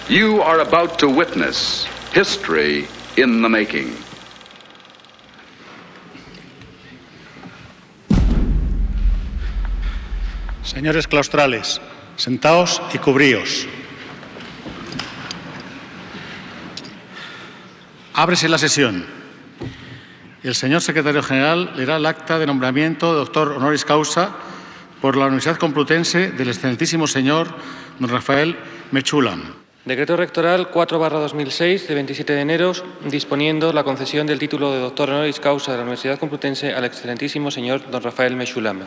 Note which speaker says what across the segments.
Speaker 1: You are about to witness history in the making.
Speaker 2: Señores claustrales, sentaos y cubríos. Ábrese la sesión. El señor secretario general leerá el acta de nombramiento de doctor honoris causa por la Universidad Complutense del excelentísimo señor don Rafael Mechulam.
Speaker 3: Decreto Rectoral 4/2006 de 27 de enero disponiendo la concesión del título de doctor honoris causa de la Universidad Complutense al excelentísimo señor don Rafael Mechulam.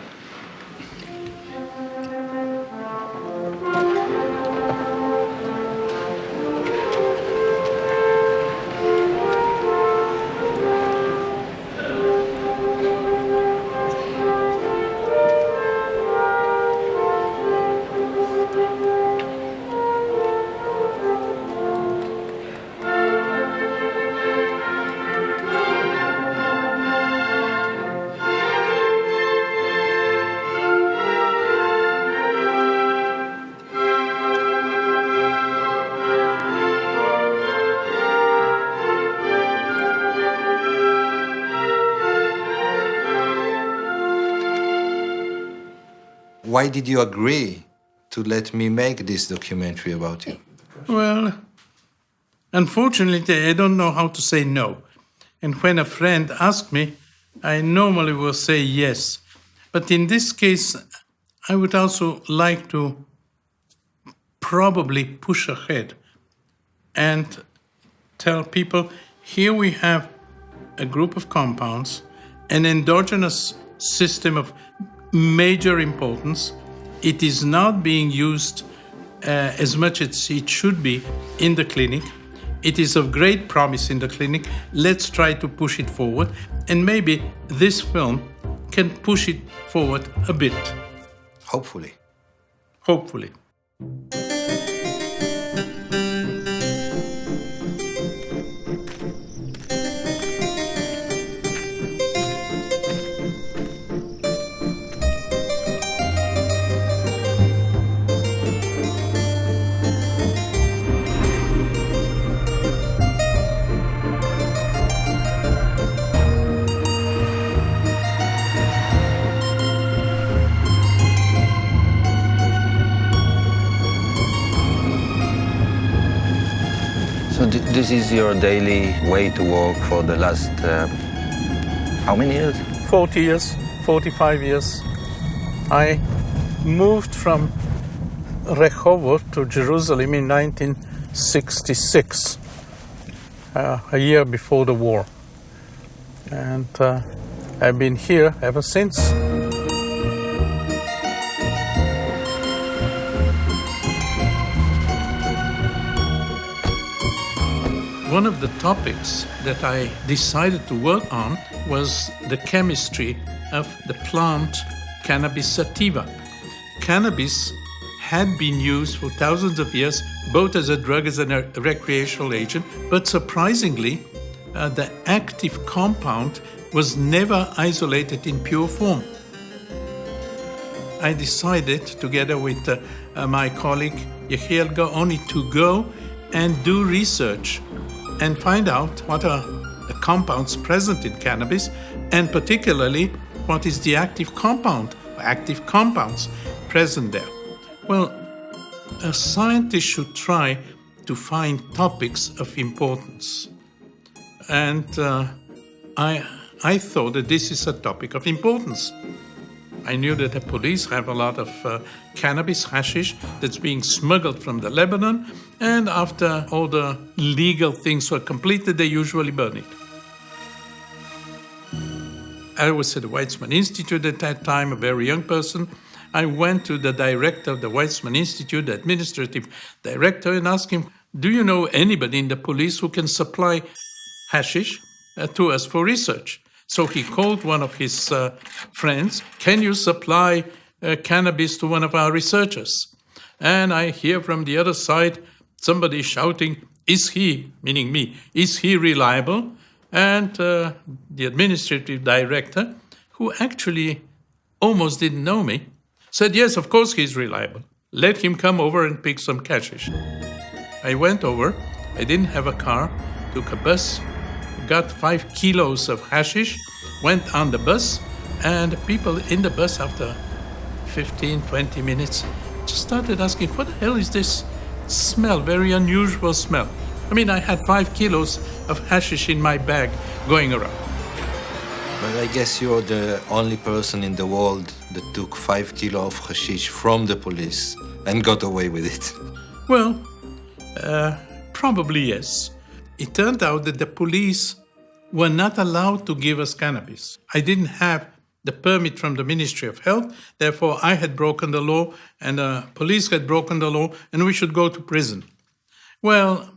Speaker 4: Why did you agree to let me make this documentary about you?
Speaker 5: Well, unfortunately, I don't know how to say no. And when a friend asks me, I normally will say yes. But in this case, I would also like to probably push ahead and tell people, here we have a group of compounds, an endogenous system of major importance. It is not being used as much as it should be in the clinic. It is of great promise in the clinic. Let's try to push it forward. And maybe this film can push it forward a bit.
Speaker 4: Hopefully.
Speaker 5: Hopefully.
Speaker 6: So this is your daily way to work for the last, how many years?
Speaker 5: 40 years, 45 years. I moved from Rehovot to Jerusalem in 1966, a year before the war. And I've been here ever since. One of the topics that I decided to work on was the chemistry of the plant Cannabis sativa. Cannabis had been used for thousands of years, both as a drug as a recreational agent, but surprisingly, the active compound was never isolated in pure form. I decided, together with my colleague Yehiel Gaoni, to go and do research and find out what are the compounds present in cannabis, and particularly what is the active compound, or active compounds present there. Well, a scientist should try to find topics of importance. And I thought that this is a topic of importance. I knew that the police have a lot of cannabis, hashish, that's being smuggled from the Lebanon, and after all the legal things were completed, they usually burn it. I was at the Weizmann Institute at that time, a very young person. I went to the director of the Weizmann Institute, the administrative director, and asked him, do you know anybody in the police who can supply hashish to us for research? So he called one of his friends, can you supply cannabis to one of our researchers? And I hear from the other side somebody shouting, is he, meaning me, is he reliable? And the administrative director, who actually almost didn't know me, said, yes, of course he's reliable. Let him come over and pick some hashish. I went over, I didn't have a car, took a bus, got 5 kilos of hashish, went on the bus, and people in the bus after 15, 20 minutes just started asking, what the hell is this smell, very unusual smell? I mean, I had 5 kilos of hashish in my bag going around.
Speaker 4: But I guess you're the only person in the world that took 5 kilos of hashish from the police and got away with it.
Speaker 5: Well, probably yes. It turned out that the police were not allowed to give us cannabis. I didn't have the permit from the Ministry of Health, therefore I had broken the law and the police had broken the law and we should go to prison. Well,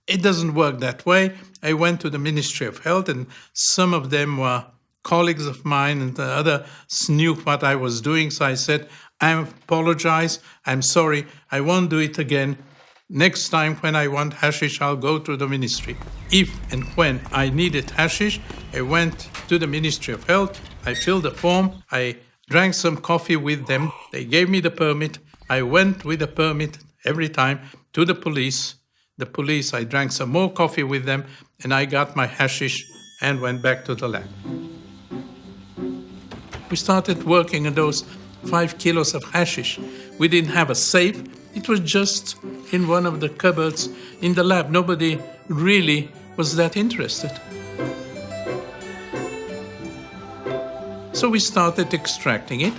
Speaker 5: it doesn't work that way. I went to the Ministry of Health and some of them were colleagues of mine and the others knew what I was doing. So I said, I apologize, I'm sorry, I won't do it again. Next time when I want hashish, I'll go to the ministry. If and when I needed hashish, I went to the Ministry of Health, I filled a form, I drank some coffee with them, they gave me the permit, I went with the permit every time to the police. The police, I drank some more coffee with them, and I got my hashish and went back to the lab. We started working on those 5 kilos of hashish. We didn't have a safe. It was just in one of the cupboards in the lab. Nobody really was that interested. So we started extracting it.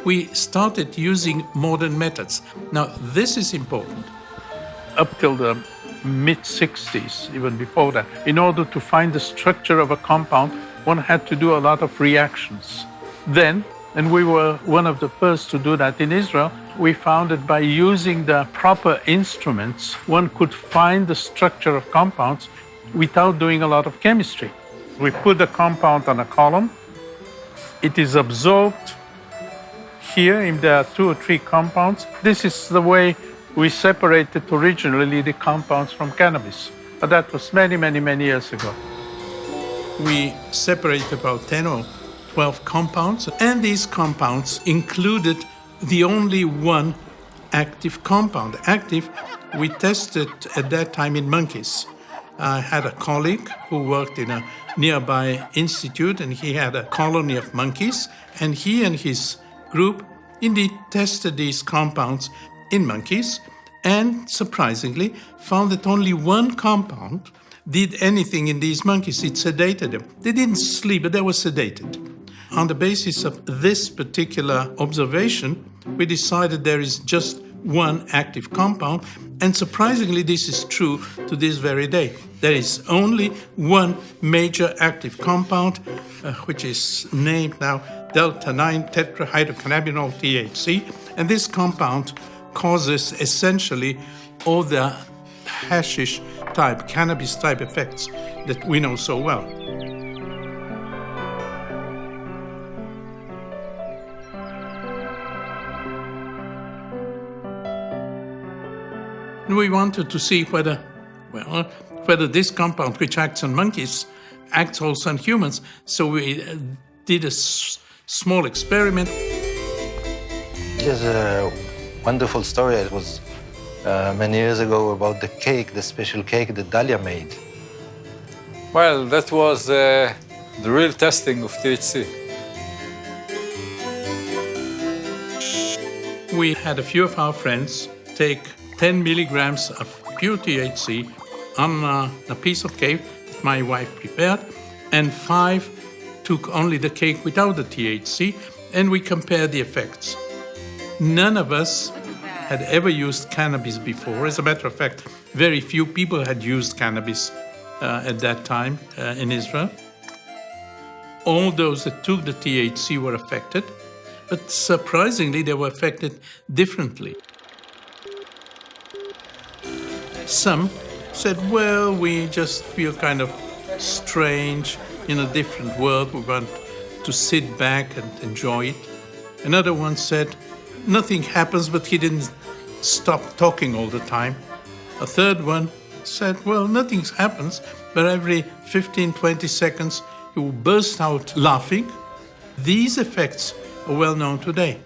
Speaker 5: We started using modern methods. Now, this is important. Up till the mid-60s, even before that, in order to find the structure of a compound, one had to do a lot of reactions. Then, and we were one of the first to do that in Israel, we found that by using the proper instruments, one could find the structure of compounds without doing a lot of chemistry. We put the compound on a column. It is absorbed here, if there are 2 or 3 compounds. This is the way we separated originally the compounds from cannabis. But that was many, many, many years ago. We separated about 10 or 12 compounds, and these compounds included the only one active compound. Active, we tested at that time in monkeys. I had a colleague who worked in a nearby institute, and he had a colony of monkeys, and he and his group indeed tested these compounds in monkeys, and surprisingly found that only one compound did anything in these monkeys. It sedated them. They didn't sleep, but they were sedated. On the basis of this particular observation, we decided there is just one active compound, and surprisingly, this is true to this very day. There is only one major active compound, which is named now delta-9 tetrahydrocannabinol THC, and this compound causes essentially all the hashish type, cannabis type effects that we know so well. And we wanted to see whether this compound, which acts on monkeys, acts also on humans. So we did a small experiment.
Speaker 6: There's a wonderful story. It was many years ago about the cake, the special cake that Dalia made.
Speaker 7: Well, that was the real testing of THC.
Speaker 5: We had a few of our friends take 10 milligrams of pure THC on a piece of cake that my wife prepared, and 5 took only the cake without the THC, and we compared the effects. None of us had ever used cannabis before. As a matter of fact, very few people had used cannabis at that time in Israel. All those that took the THC were affected, but surprisingly, they were affected differently. Some said, well, we just feel kind of strange in a different world. We want to sit back and enjoy it. Another one said, nothing happens, but he didn't stop talking all the time. A third one said, well, nothing happens, but every 15, 20 seconds, he will burst out laughing. These effects are well known today.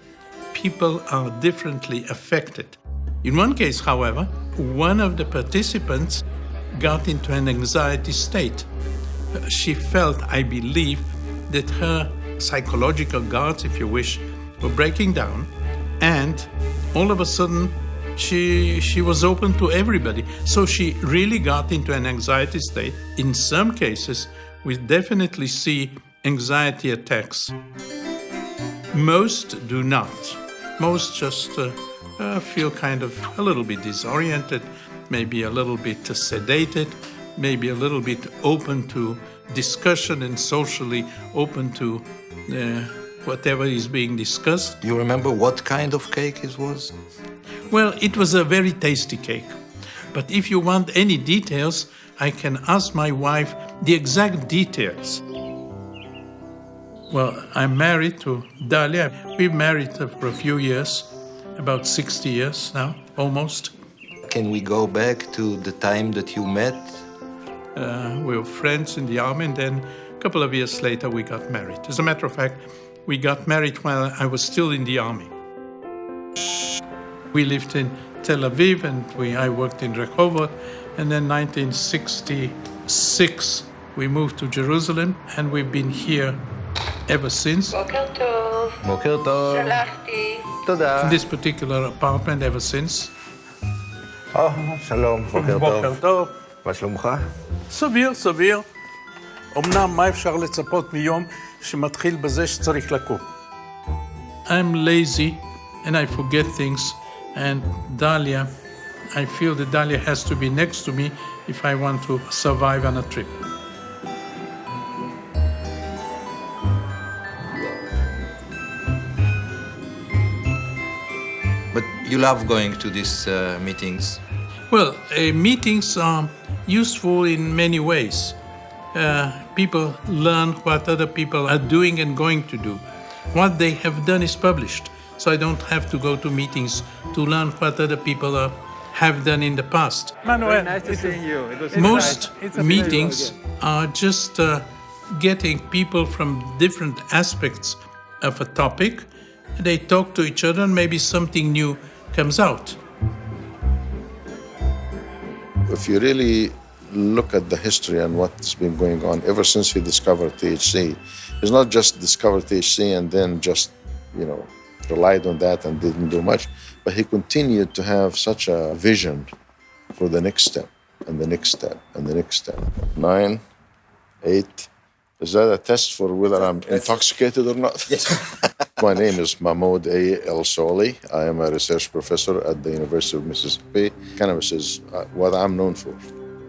Speaker 5: People are differently affected. In one case, however, one of the participants got into an anxiety state. She felt, I believe, that her psychological guards, if you wish, were breaking down, and all of a sudden she was open to everybody. So she really got into an anxiety state. In some cases, we definitely see anxiety attacks. Most do not. Most just feel kind of a little bit disoriented, maybe a little bit sedated, maybe a little bit open to discussion and socially open to whatever is being discussed.
Speaker 4: You remember what kind of cake it was?
Speaker 5: Well, it was a very tasty cake. But if you want any details, I can ask my wife the exact details. Well, I'm married to Dalia. We've married for a few years, about 60 years now, almost.
Speaker 4: Can we go back to the time that you met?
Speaker 5: We were friends in the army, and then a couple of years later we got married. As a matter of fact, we got married while I was still in the army. We lived in Tel Aviv, and I worked in Rehovot, and then 1966 we moved to Jerusalem, and we've been here ever since.
Speaker 8: בוקר טוב.
Speaker 6: בוקר טוב.
Speaker 8: שלחתי.
Speaker 6: תודה.
Speaker 5: In this particular apartment ever since.
Speaker 6: שלום, בוקר
Speaker 5: בוקר
Speaker 6: טוב.
Speaker 5: טוב.
Speaker 6: מה שלומך?
Speaker 5: סביר, סביר. אמנם מה אפשר לצפות מיום שמתחיל בזה שצריך לקום? I'm lazy and I forget things, and Dalia, I feel that Dalia has to be next to me if I want to survive on a trip.
Speaker 4: But you love going to these meetings.
Speaker 5: Well, meetings are useful in many ways. People learn what other people are doing and going to do. What they have done is published, so I don't have to go to meetings to learn what other people have done in the past.
Speaker 9: Manuel, nice to see you.
Speaker 5: Most meetings are just getting people from different aspects of a topic. They talk to each other and maybe something new comes out.
Speaker 10: If you really look at the history and what's been going on ever since he discovered THC, he's not just discovered THC and then just, relied on that and didn't do much, but he continued to have such a vision for the next step and the next step and the next step. 9, 8. Is that a test for whether I'm intoxicated or not? Yes. My name is Mahmoud A. El Soli. I am a research professor at the University of Mississippi. Cannabis is what I'm known for.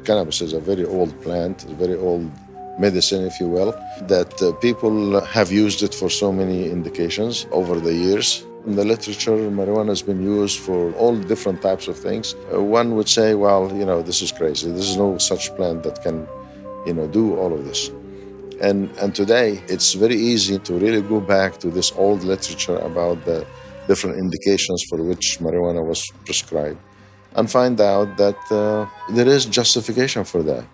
Speaker 10: Cannabis is a very old plant, a very old medicine, if you will, that people have used it for so many indications over the years. In the literature, marijuana has been used for all different types of things. One would say, well, this is crazy. There's no such plant that can, do all of this. And today, it's very easy to really go back to this old literature about the different indications for which marijuana was prescribed and find out that there is justification for that.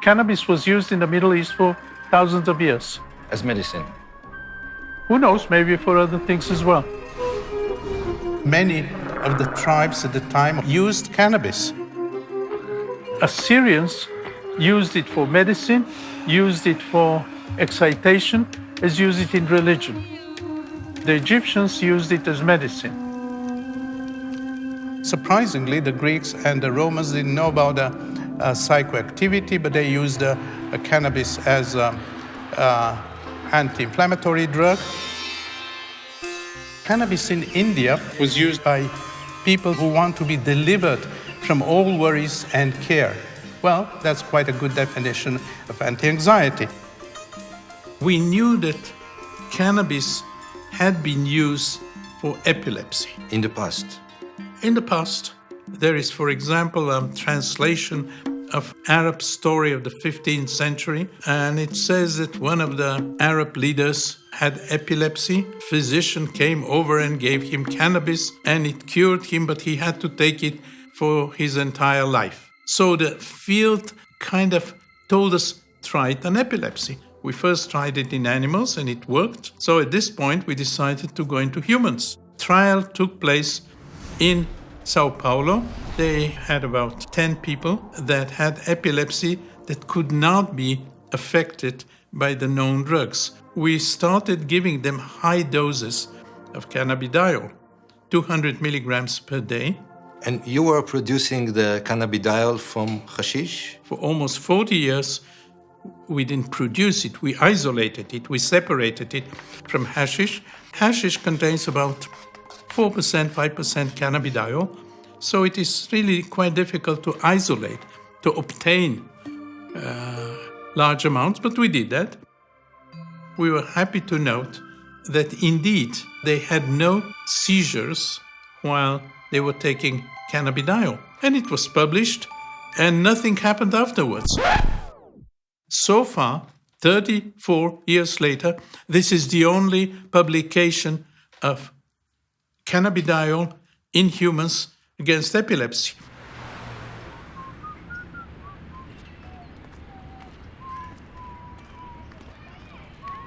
Speaker 5: Cannabis was used in the Middle East for thousands of years.
Speaker 6: As medicine.
Speaker 5: Who knows, maybe for other things as well. Many of the tribes at the time used cannabis. Assyrians used it for medicine, used it for excitation, as used it in religion. The Egyptians used it as medicine. Surprisingly, the Greeks and the Romans didn't know about psychoactivity, but they used cannabis as an anti-inflammatory drug. Cannabis in India was used by people who want to be delivered from all worries and care. Well, that's quite a good definition of anti-anxiety. We knew that cannabis had been used for epilepsy.
Speaker 4: In the past.
Speaker 5: In the past, there is, for example, a translation of Arab story of the 15th century, and it says that one of the Arab leaders had epilepsy. Physician came over and gave him cannabis, and it cured him, but he had to take it for his entire life. So the field kind of told us, try it on epilepsy. We first tried it in animals and it worked. So at this point, we decided to go into humans. Trial took place In Sao Paulo, they had about 10 people that had epilepsy that could not be affected by the known drugs. We started giving them high doses of cannabidiol, 200 milligrams per day.
Speaker 4: And you were producing the cannabidiol from hashish?
Speaker 5: For almost 40 years, we didn't produce it. We isolated it. We separated it from hashish. Hashish contains about 4%, 5% cannabidiol. So it is really quite difficult to isolate, to obtain large amounts, but we did that. We were happy to note that indeed they had no seizures while they were taking cannabidiol. And it was published, and nothing happened afterwards. So far, 34 years later, this is the only publication of cannabidiol in humans against epilepsy.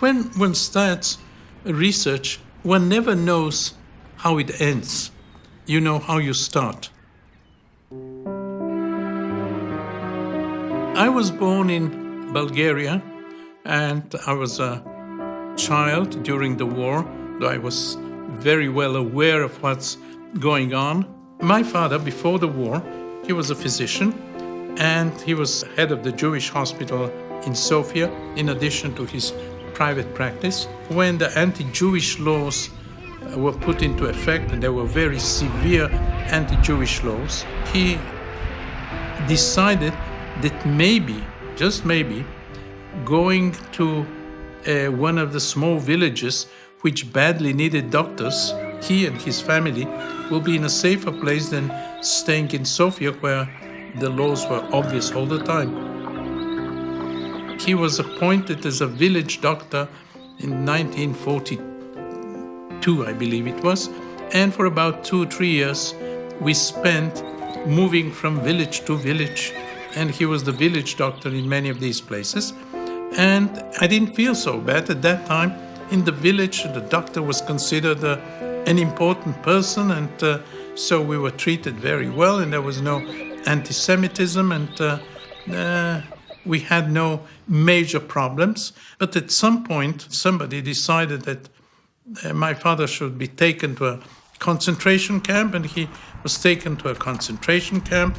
Speaker 5: When one starts research, one never knows how it ends. You know how you start. I was born in Bulgaria, and I was a child during the war. I was very well aware of what's going on. My father, before the war, he was a physician, and he was head of the Jewish hospital in Sofia, in addition to his private practice. When the anti-Jewish laws were put into effect, and there were very severe anti-Jewish laws, he decided that maybe, just maybe, going to one of the small villages which badly needed doctors, he and his family will be in a safer place than staying in Sofia, where the laws were obvious all the time. He was appointed as a village doctor in 1942, I believe it was, and for about 2 or 3 years we spent moving from village to village, and he was the village doctor in many of these places. And I didn't feel so bad at that time. In the village, the doctor was considered an important person, and so we were treated very well, and there was no anti-Semitism, and we had no major problems. But at some point, somebody decided that my father should be taken to a concentration camp, and he was taken to a concentration camp,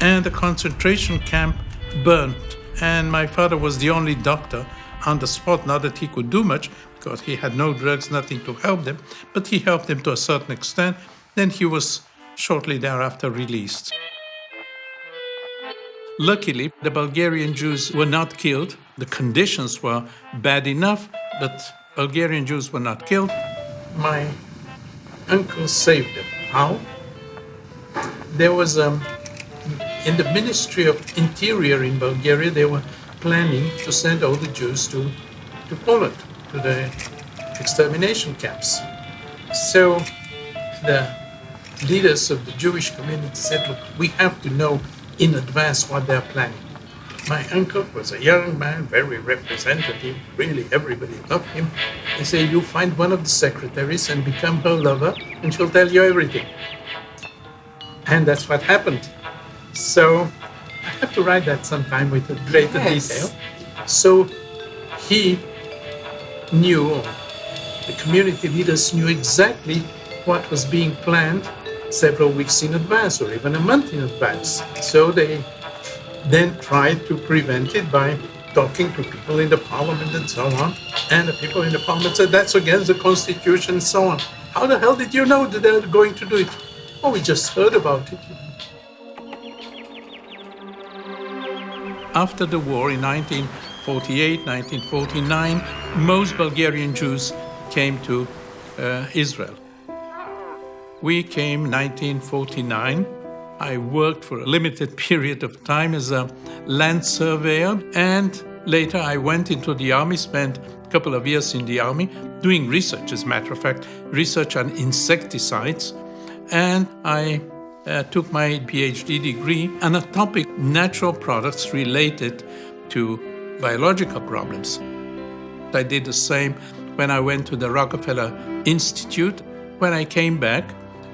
Speaker 5: and the concentration camp burned. And my father was the only doctor on the spot, not that he could do much, because he had no drugs, nothing to help them, but he helped them to a certain extent. Then he was shortly thereafter released. Luckily, the Bulgarian Jews were not killed. The conditions were bad enough, but Bulgarian Jews were not killed. My uncle saved them. How? There was in the Ministry of Interior in Bulgaria, they were planning to send all the Jews to Poland, to the extermination camps. So the leaders of the Jewish community said, look, we have to know in advance what they're planning. My uncle was a young man, very representative, really everybody loved him. They say, you find one of the secretaries and become her lover, and she'll tell you everything. And that's what happened. So I have to write that sometime with a greater detail. So he knew, the community leaders knew exactly what was being planned several weeks in advance or even a month in advance. So they then tried to prevent it by talking to people in the parliament and so on. And the people in the parliament said, that's against the constitution and so on. How the hell did you know that they were going to do it? Oh, we just heard about it. After the war in 1948, 1949, most Bulgarian Jews came to Israel. We came 1949. I worked for a limited period of time as a land surveyor, and later I went into the army, spent a couple of years in the army doing research, as a matter of fact, research on insecticides, and I took my PhD degree on a topic, natural products related to biological problems. I did the same when I went to the Rockefeller Institute. When I came back,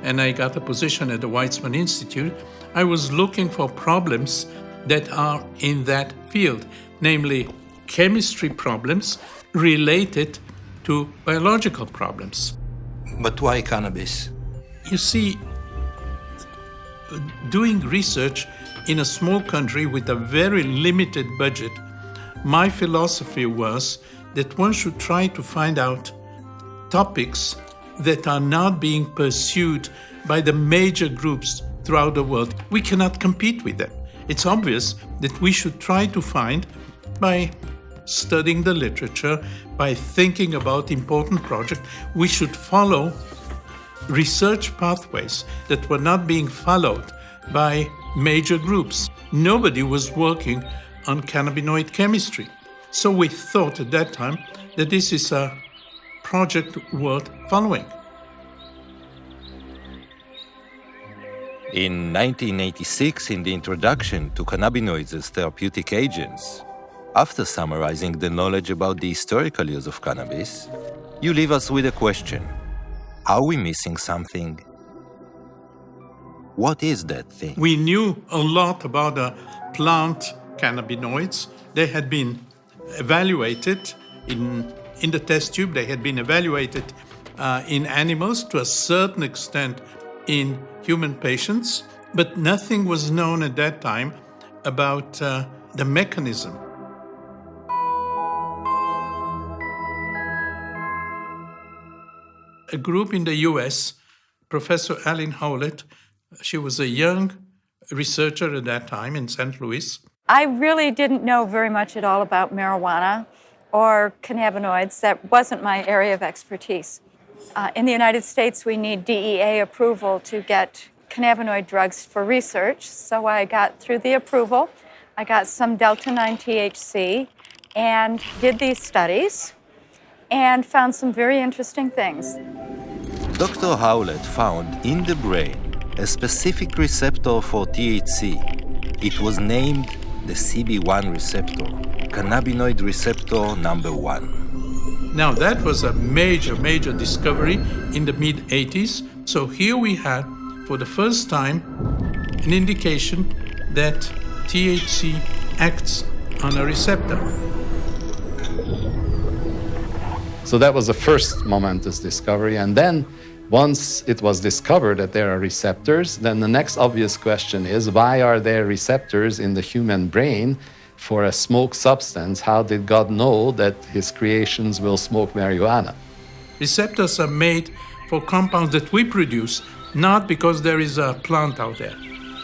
Speaker 5: and I got a position at the Weizmann Institute, I was looking for problems that are in that field, namely chemistry problems related to biological problems.
Speaker 4: But why cannabis?
Speaker 5: You see, doing research in a small country with a very limited budget, my philosophy was that one should try to find out topics that are not being pursued by the major groups throughout the world. We cannot compete with them. It's obvious that we should try to find, by studying the literature, by thinking about important projects, we should follow research pathways that were not being followed by major groups. Nobody was working on cannabinoid chemistry. So we thought at that time that this is a project worth following.
Speaker 4: In 1986, in the introduction to cannabinoids as therapeutic agents, after summarizing the knowledge about the historical use of cannabis, you leave us with a question. Are we missing something? What is that thing?
Speaker 5: We knew a lot about the plant cannabinoids. They had been evaluated in the test tube. They had been evaluated in animals, to a certain extent in human patients, but nothing was known at that time about the mechanism. A group in the US, Professor Aline Howlett, she was a young researcher at that time in St. Louis.
Speaker 8: I really didn't know very much at all about marijuana or cannabinoids. That wasn't my area of expertise. In the United States, we need DEA approval to get cannabinoid drugs for research. So I got through the approval. I got some delta-9 THC and did these studies and found some very interesting things.
Speaker 4: Dr. Howlett found in the brain a specific receptor for THC. It was named the CB1 receptor, cannabinoid receptor number 1.
Speaker 5: Now that was a major discovery in the mid-80s. So here we had, for the first time, an indication that THC acts on a receptor.
Speaker 9: So that was the first momentous discovery. And then once it was discovered that there are receptors, then the next obvious question is, why are there receptors in the human brain for a smoke substance? How did God know that his creations will smoke marijuana?
Speaker 5: Receptors are made for compounds that we produce, not because there is a plant out there.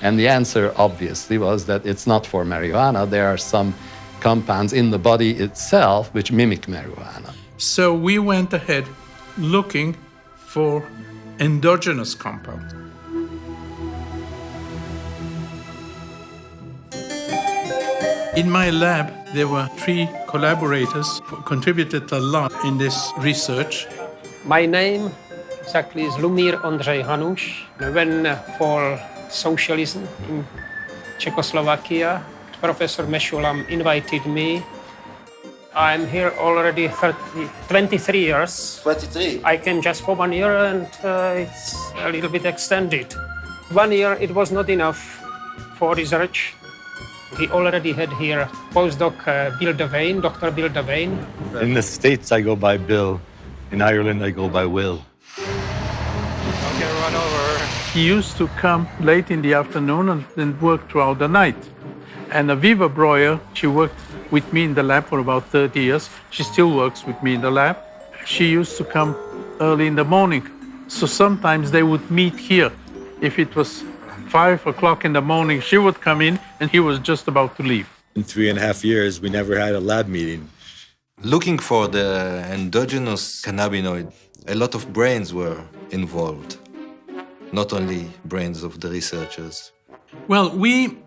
Speaker 9: And the answer obviously was that it's not for marijuana. There are some compounds in the body itself which mimic marijuana.
Speaker 5: So we went ahead looking for endogenous compounds. In my lab, there were 3 collaborators who contributed a lot in this research.
Speaker 11: My name exactly is Lumír Ondřej Hanuš. When for socialism in Czechoslovakia, Professor Meshulam invited me. I'm here already 23 years.
Speaker 12: 23?
Speaker 11: I came just for 1 year and it's a little bit extended. 1 year, it was not enough for research. We already had here postdoc Bill Devane, Dr. Bill Devane.
Speaker 12: In the States, I go by Bill. In Ireland, I go by Will.
Speaker 11: Okay, run over.
Speaker 5: He used to come late in the afternoon and then work throughout the night. And Aviva Breuer, she worked with me in the lab for about 30 years. She still works with me in the lab. She used to come early in the morning. So sometimes they would meet here. If it was 5 o'clock in the morning, she would come in and he was just about to leave.
Speaker 12: In 3.5 years, we never had a lab meeting.
Speaker 4: Looking for the endogenous cannabinoid, a lot of brains were involved, not only brains of the researchers.
Speaker 5: Well, we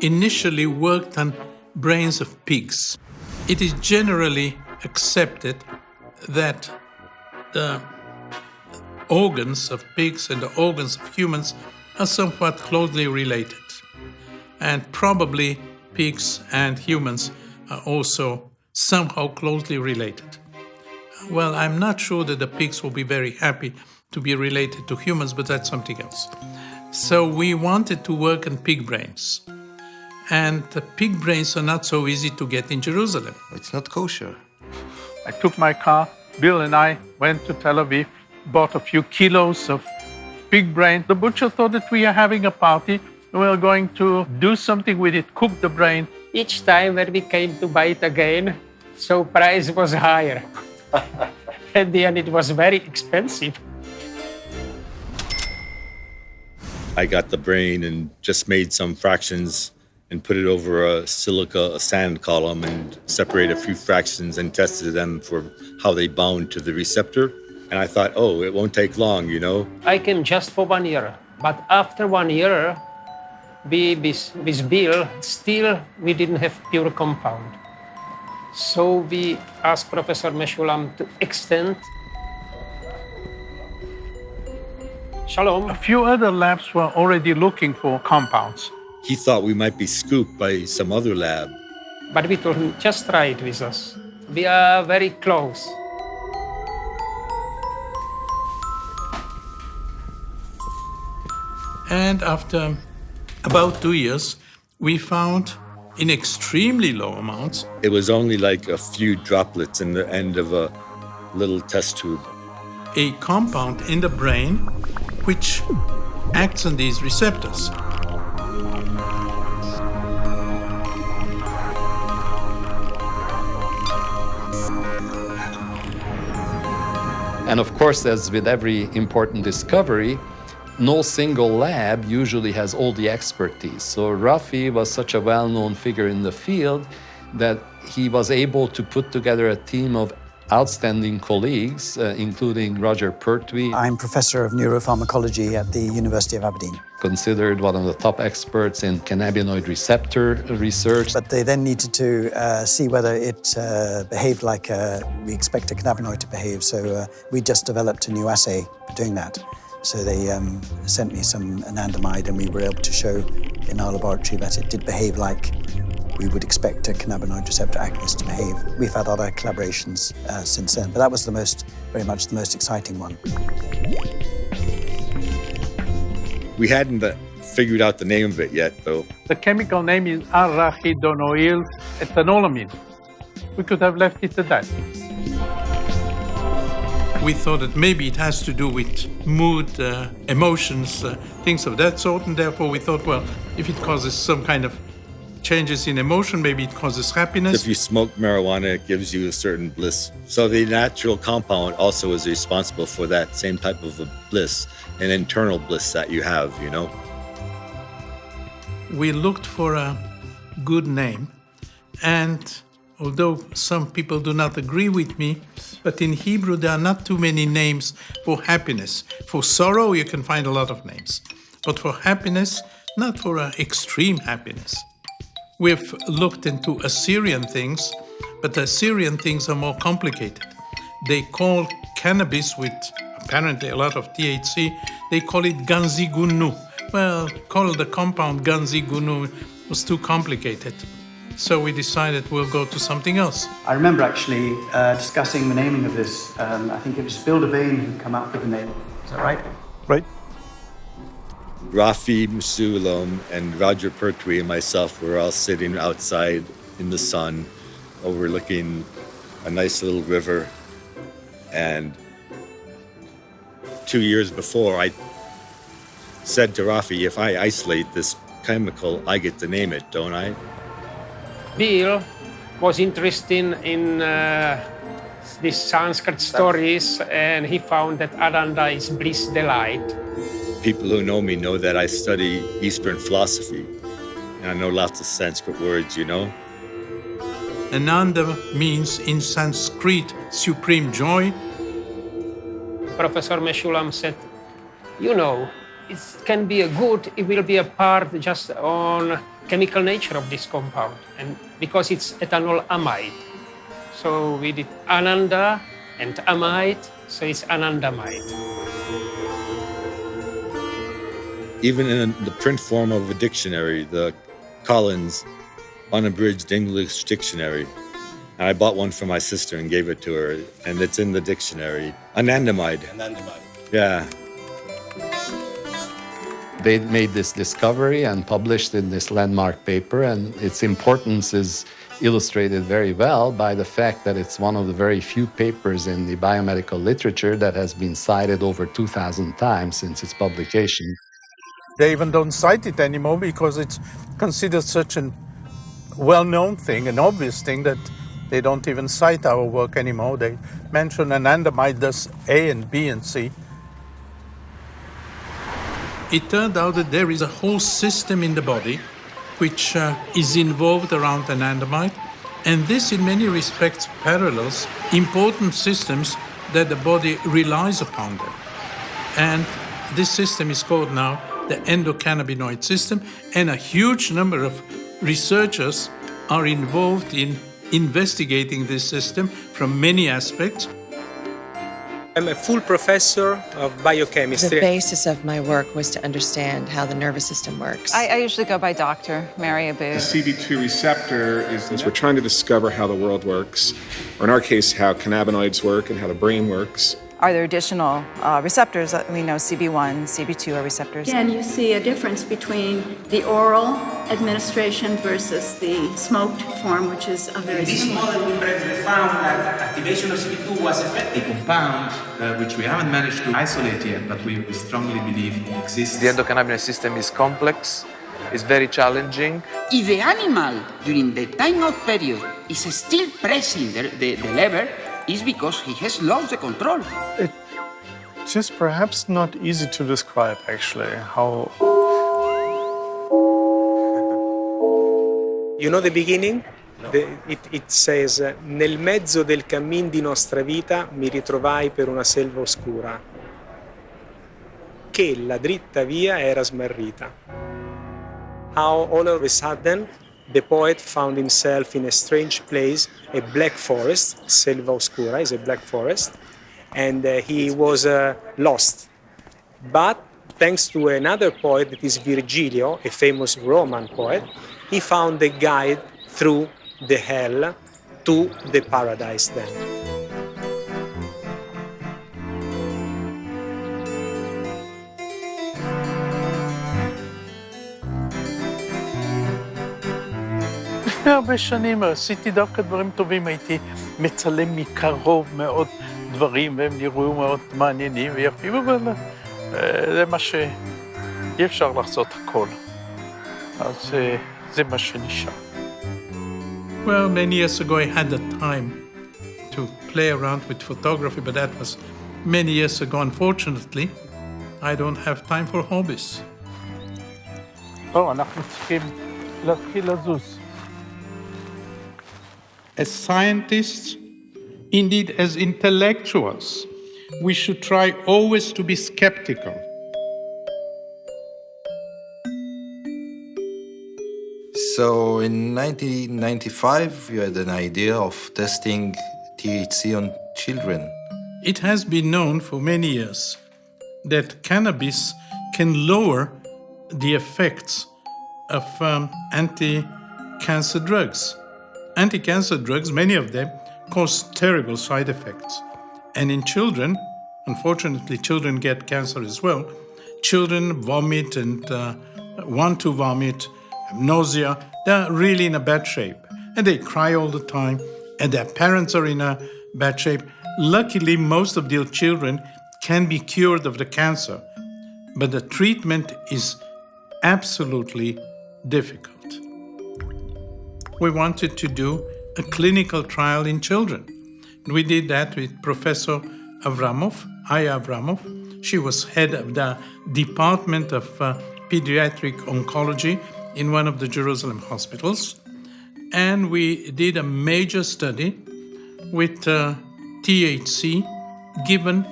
Speaker 5: initially worked on brains of pigs. It is generally accepted that the organs of pigs and the organs of humans are somewhat closely related. And probably pigs and humans are also somehow closely related. Well, I'm not sure that the pigs will be very happy to be related to humans, but that's something else. So we wanted to work on pig brains. And the pig brains are not so easy to get in Jerusalem.
Speaker 6: It's not kosher.
Speaker 5: I took my car, Bill and I went to Tel Aviv, bought a few kilos of pig brain. The butcher thought that we are having a party. We were going to do something with it, cook the brain.
Speaker 11: Each time when we came to buy it again, so price was higher. At the end, it was very expensive.
Speaker 12: I got the brain and just made some fractions and put it over a sand column and separated a few fractions and tested them for how they bound to the receptor. And I thought, oh, it won't take long, you know.
Speaker 11: I came just for 1 year, but after 1 year, with Bill, still we didn't have pure compound. So we asked Professor Meshulam to extend. Shalom.
Speaker 5: A few other labs were already looking for compounds.
Speaker 12: He thought we might be scooped by some other lab.
Speaker 11: But we told him, just try it with us. We are very close.
Speaker 5: And after about 2 years, we found in extremely low amounts.
Speaker 12: It was only like a few droplets in the end of a little test tube.
Speaker 5: A compound in the brain which acts on these receptors.
Speaker 9: And of course, as with every important discovery, no single lab usually has all the expertise. So Rafi was such a well-known figure in the field that he was able to put together a team of outstanding colleagues, including Roger Pertwee.
Speaker 13: I'm professor of neuropharmacology at the University of Aberdeen.
Speaker 9: Considered one of the top experts in cannabinoid receptor research.
Speaker 13: But they then needed to see whether it behaved like we expect a cannabinoid to behave. So we just developed a new assay for doing that. So they sent me some Anandamide, and we were able to show in our laboratory that it did behave like we would expect a cannabinoid receptor agonist to behave. We've had other collaborations since then, but that was very much the most exciting one.
Speaker 12: We hadn't figured out the name of it yet, though.
Speaker 5: The chemical name is arachidonoyl ethanolamine. We could have left it at that. We thought that maybe it has to do with mood, emotions, things of that sort, and therefore we thought, well, if it causes some kind of changes in emotion, maybe it causes happiness.
Speaker 12: If you smoke marijuana, it gives you a certain bliss. So the natural compound also is responsible for that same type of a bliss, an internal bliss that you have, you know.
Speaker 5: We looked for a good name, and although some people do not agree with me, but in Hebrew there are not too many names for happiness. For sorrow you can find a lot of names, but for happiness, not for extreme happiness. We've looked into Assyrian things, but the Assyrian things are more complicated. They call cannabis, with apparently a lot of THC, they call it ganzigunu. Well, call the compound ganzigunu was too complicated. So we decided we'll go to something else.
Speaker 14: I remember actually discussing the naming of this. I think it was Bill Devane who came up with the name. Is that right?
Speaker 5: Right.
Speaker 12: Rafi Meshulam and Roger Pertwee and myself were all sitting outside in the sun, overlooking a nice little river. And 2 years before, I said to Rafi, if I isolate this chemical, I get to name it, don't I?
Speaker 11: Bill was interested in these Sanskrit stories, and he found that Ananda is bliss, delight.
Speaker 12: People who know me know that I study Eastern philosophy, and I know lots of Sanskrit words, you know.
Speaker 5: Ananda means in Sanskrit supreme joy.
Speaker 11: Professor Meshulam said, you know, it can be a good, it will be a part just on chemical nature of this compound, and because it's ethanol amide. So we did Ananda and amide, so it's Anandamide.
Speaker 12: Even in the print form of a dictionary, the Collins Unabridged English Dictionary, and I bought one for my sister and gave it to her, and it's in the dictionary. Anandamide.
Speaker 6: Anandamide.
Speaker 12: Yeah.
Speaker 9: They made this discovery and published in this landmark paper, and its importance is illustrated very well by the fact that it's one of the very few papers in the biomedical literature that has been cited over 2,000 times since its publication.
Speaker 5: They even don't cite it anymore because it's considered such a well-known thing, an obvious thing, that they don't even cite our work anymore. They mention Anandamide does A and B and C. It turned out that there is a whole system in the body which is involved around anandamide, and this in many respects parallels important systems that the body relies upon them. And this system is called now the endocannabinoid system, and a huge number of researchers are involved in investigating this system from many aspects.
Speaker 15: I'm a full professor of biochemistry.
Speaker 16: The basis of my work was to understand how the nervous system works.
Speaker 17: I usually go by Dr. Mary Abu.
Speaker 18: The CB2 receptor is we're trying to discover how the world works, or in our case, how cannabinoids work and how the brain works.
Speaker 17: Are there additional receptors? We know CB1, CB2 are receptors.
Speaker 8: Again, you see a difference between the oral administration versus the smoked form, which is a very similar.
Speaker 19: In this model, we found that activation of CB2 was effective. A compound which we haven't managed to isolate yet, but we strongly believe exists.
Speaker 20: The endocannabinoid system is complex, it's very challenging.
Speaker 21: If the animal, during the time-out period, is still pressing the lever, is because he has lost the control.
Speaker 22: It's just perhaps not easy to describe, actually, how...
Speaker 15: You know the beginning? It says, nel mezzo del cammin di nostra vita mi ritrovai per una selva oscura, che la dritta via era smarrita. How all of a sudden the poet found himself in a strange place, a black forest. Selva Oscura is a black forest, and he was lost. But thanks to another poet, that is Virgilio, a famous Roman poet, he found a guide through the hell to the paradise then.
Speaker 5: לפני הרבה שנים עשיתי דווקא דברים טובים, הייתי מצלם מקרוב מאוד דברים, והם נראו מאוד מעניינים ויפים, אבל זה מה שאי אפשר לעשות הכל. אז זה מה שנשאר. Well, many years ago I had the time to play around with photography, but that was many years ago. Unfortunately, I don't have time for hobbies. אנחנו צריכים להתחיל לזוז. As scientists, indeed as intellectuals, we should try always to be skeptical.
Speaker 6: So in 1995, you had an idea of testing THC on children.
Speaker 5: It has been known for many years that cannabis can lower the effects of anti-cancer drugs. Anti-cancer drugs, many of them, cause terrible side effects. And in children, unfortunately, children get cancer as well. Children vomit and want to vomit, have nausea. They're really in a bad shape. And they cry all the time, and their parents are in a bad shape. Luckily, most of the children can be cured of the cancer, but the treatment is absolutely difficult. We wanted to do a clinical trial in children. We did that with Professor Aya Avramov. She was head of the Department of Pediatric Oncology in one of the Jerusalem hospitals. And we did a major study with THC given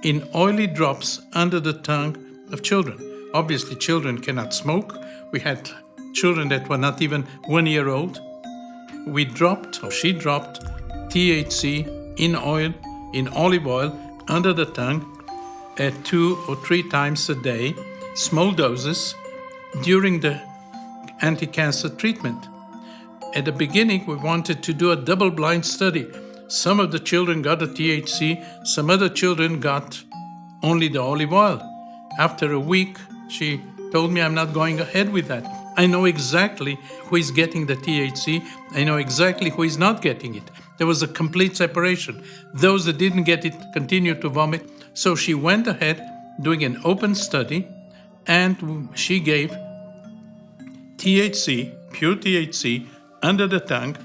Speaker 5: in oily drops under the tongue of children. Obviously, children cannot smoke. We had children that were not even 1 year old. She dropped THC in oil, in olive oil, under the tongue 2 or 3 times a day, small doses, during the anti-cancer treatment. At the beginning, we wanted to do a double-blind study. Some of the children got the THC, some other children got only the olive oil. After a week, she told me, I'm not going ahead with that. I know exactly who is getting the THC. I know exactly who is not getting it. There was a complete separation. Those that didn't get it continued to vomit. So she went ahead doing an open study, and she gave THC, pure THC, under the tongue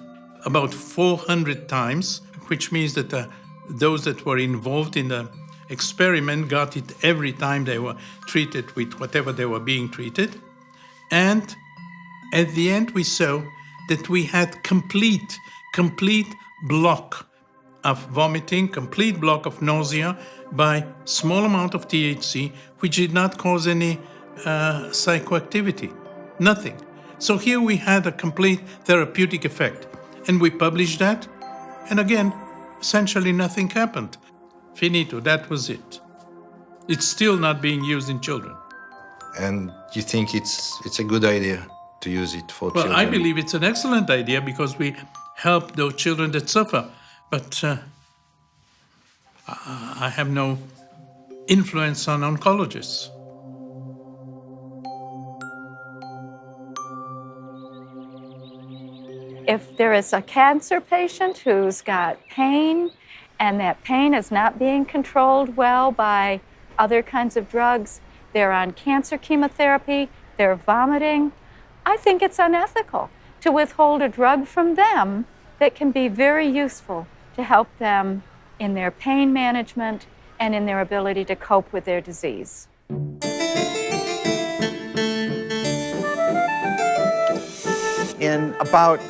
Speaker 5: about 400 times, which means that those that were involved in the experiment got it every time they were treated with whatever they were being treated. And at the end, we saw that we had complete block of vomiting, complete block of nausea by small amount of THC, which did not cause any psychoactivity, nothing. So here we had a complete therapeutic effect. And we published that, and again, essentially nothing happened. Finito, that was it. It's still not being used in children.
Speaker 6: And you think it's a good idea to use it for children?
Speaker 5: Well, I believe it's an excellent idea because we help those children that suffer. But I have no influence on oncologists.
Speaker 8: If there is a cancer patient who's got pain and that pain is not being controlled well by other kinds of drugs, they're on cancer chemotherapy, they're vomiting, I think it's unethical to withhold a drug from them that can be very useful to help them in their pain management and in their ability to cope with their disease.
Speaker 1: In about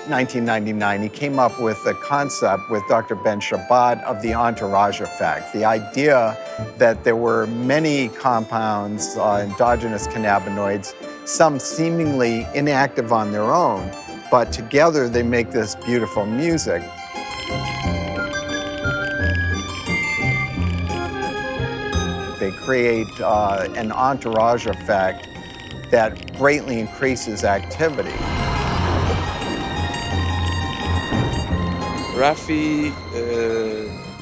Speaker 1: 1999, he came up with a concept with Dr. Ben Shabbat of the entourage effect, the idea that there were many compounds, endogenous cannabinoids, some seemingly inactive on their own, but together they make this beautiful music. They create an entourage effect that greatly increases activity.
Speaker 20: Rafi